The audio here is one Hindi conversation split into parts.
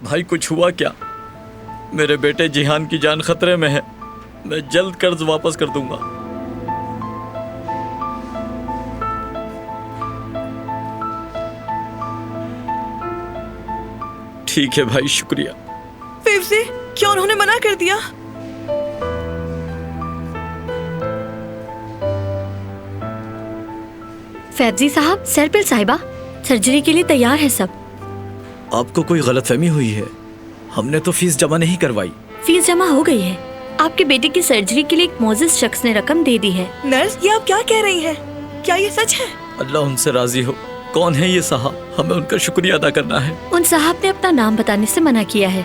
भाई कुछ हुआ क्या? मेरे बेटे जिहान की जान खतरे में है। मैं जल्द कर्ज वापस कर दूंगा। ठीक है भाई, शुक्रिया। फिर से क्यों उन्होंने मना कर दिया? फैजी साहब, सरपिल साहिबा, सर्जरी के लिए तैयार है सब। आपको कोई गलतफहमी हुई है। हमने तो फीस जमा नहीं करवाई। फीस जमा हो गई है। आपके बेटे की सर्जरी के लिए एक मोजिज शख्स ने रकम दे दी है। नर्स, ये आप क्या कह रही हैं? क्या ये सच है? अल्लाह उनसे राजी हो। कौन है ये साहब? हमें उनका शुक्रिया अदा करना है। उन साहब ने अपना नाम बताने से मना किया है।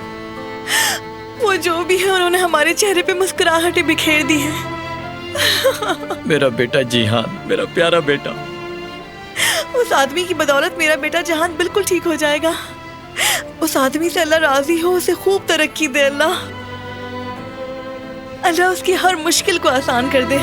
वो जो भी है, उन्होंने हमारे चेहरे पे मुस्कुराहटें बिखेर दी हैं। मेरा बेटा जिहान, मेरा प्यारा बेटा। उस आदमी की बदौलत मेरा बेटा जहान बिल्कुल ठीक हो जाएगा। उस आदमी से अल्लाह राजी हो, उसे खूब तरक्की दे अल्लाह। अल्लाह उसकी हर मुश्किल को आसान कर दे।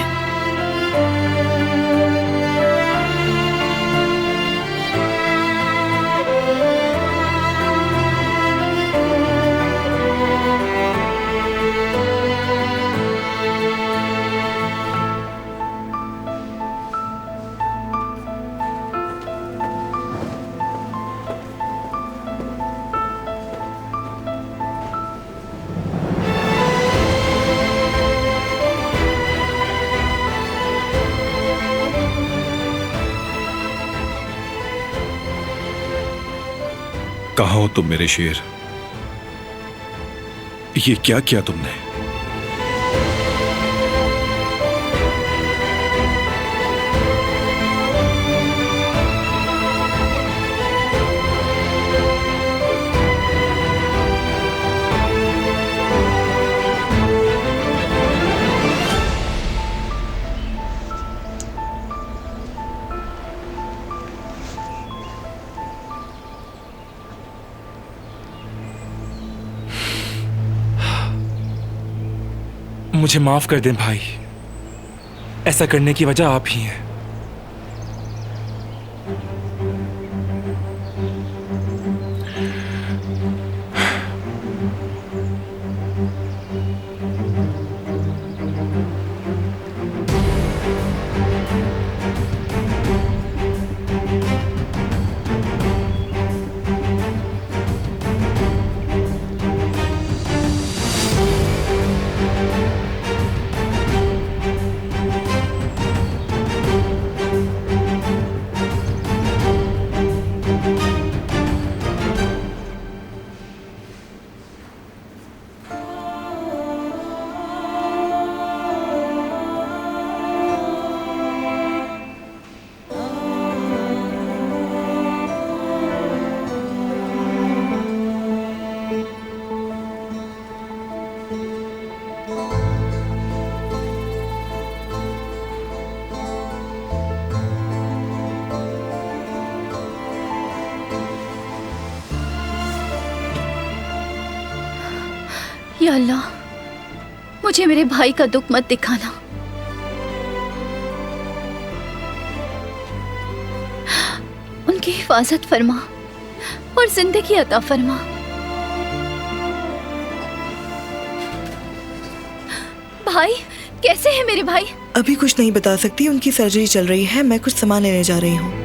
कहाँ हो तुम मेरे शेर? ये क्या किया तुमने? मुझे माफ कर दें भाई, ऐसा करने की वजह आप ही हैं। या अल्लाह, मुझे मेरे भाई का दुख मत दिखाना। उनकी हिफाजत फरमा और जिंदगी अता फरमा। भाई, कैसे है मेरे भाई? अभी कुछ नहीं बता सकती, उनकी सर्जरी चल रही है। मैं कुछ सामान लेने जा रही हूँ।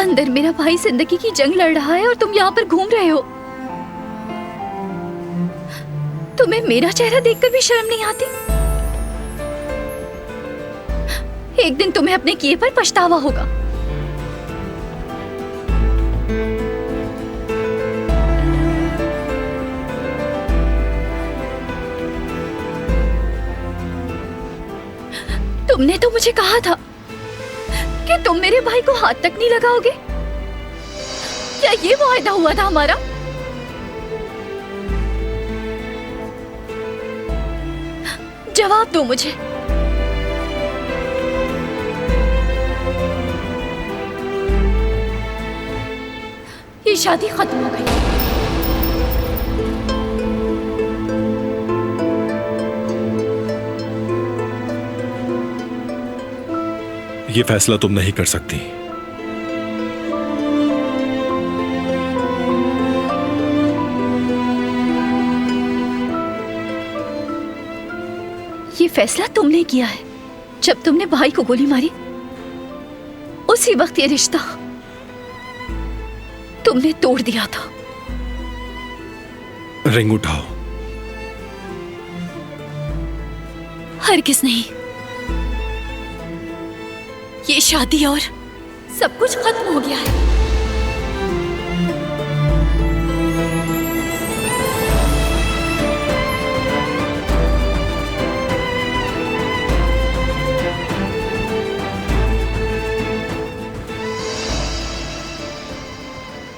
अंदर मेरा भाई जिंदगी की जंग लड़ रहा है और तुम यहाँ पर घूम रहे हो। तुम्हें मेरा चेहरा देखकर भी शर्म नहीं आती? एक दिन तुम्हें अपने किए पर पछतावा होगा। तुमने तो मुझे कहा था कि तुम मेरे भाई को हाथ तक नहीं लगाओगे। क्या ये वायदा हुआ था हमारा? जवाब दो मुझे। ये शादी खत्म हो गई। ये फैसला तुम नहीं कर सकती। ये फैसला तुमने किया है। जब तुमने भाई को गोली मारी उसी वक्त ये रिश्ता तुमने तोड़ दिया था। रिंग उठाओ। हरगिज़ नहीं। ये शादी और सब कुछ खत्म हो गया है।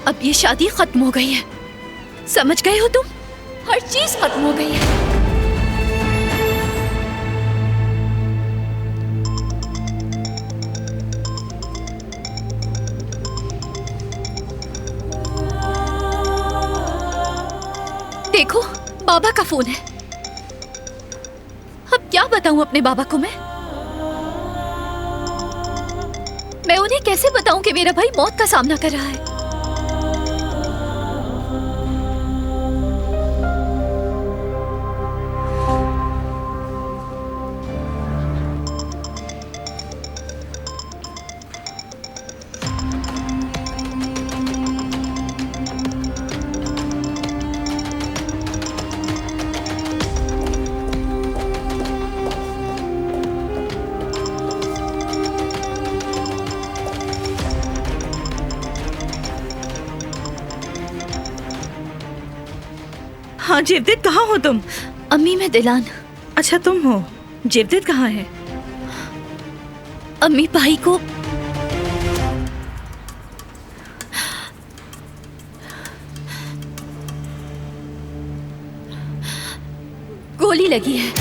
अब ये शादी खत्म हो गई है। समझ गए हो तुम? हर चीज खत्म हो गई है। देखो, बाबा का फोन है। अब क्या बताऊं अपने बाबा को मैं उन्हें कैसे बताऊं कि मेरा भाई मौत का सामना कर रहा है? हाँ जेवदेद, कहाँ हो तुम? अम्मी, मैं दिलान। अच्छा तुम हो। जेवदेद कहाँ है? अम्मी, भाई को गोली लगी है।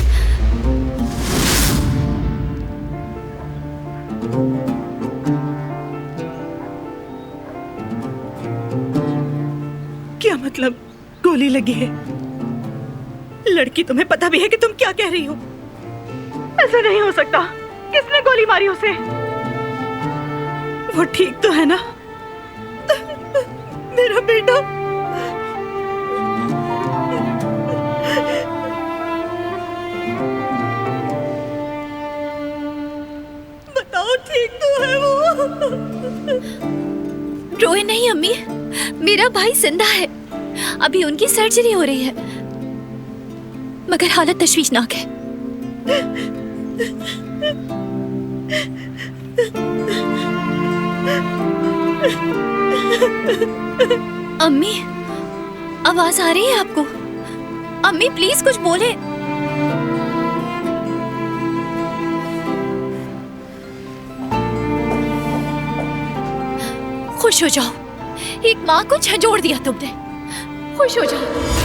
क्या मतलब गोली लगी है? लड़की, तुम्हें पता भी है कि तुम क्या कह रही हो? ऐसा नहीं हो सकता। किसने गोली मारी उसे? वो ठीक तो है ना? मेरा बेटा। बताओ, ठीक तो है वो? रोए नहीं अम्मी, मेरा भाई जिंदा है। अभी उनकी सर्जरी हो रही है, मगर हालत तशवीशनाक है। अम्मी, आवाज आ रही है आपको? अम्मी प्लीज कुछ बोले। खुश हो जाओ, एक माँ को झंझोड़ दिया तुमने। खुश हो जाओ।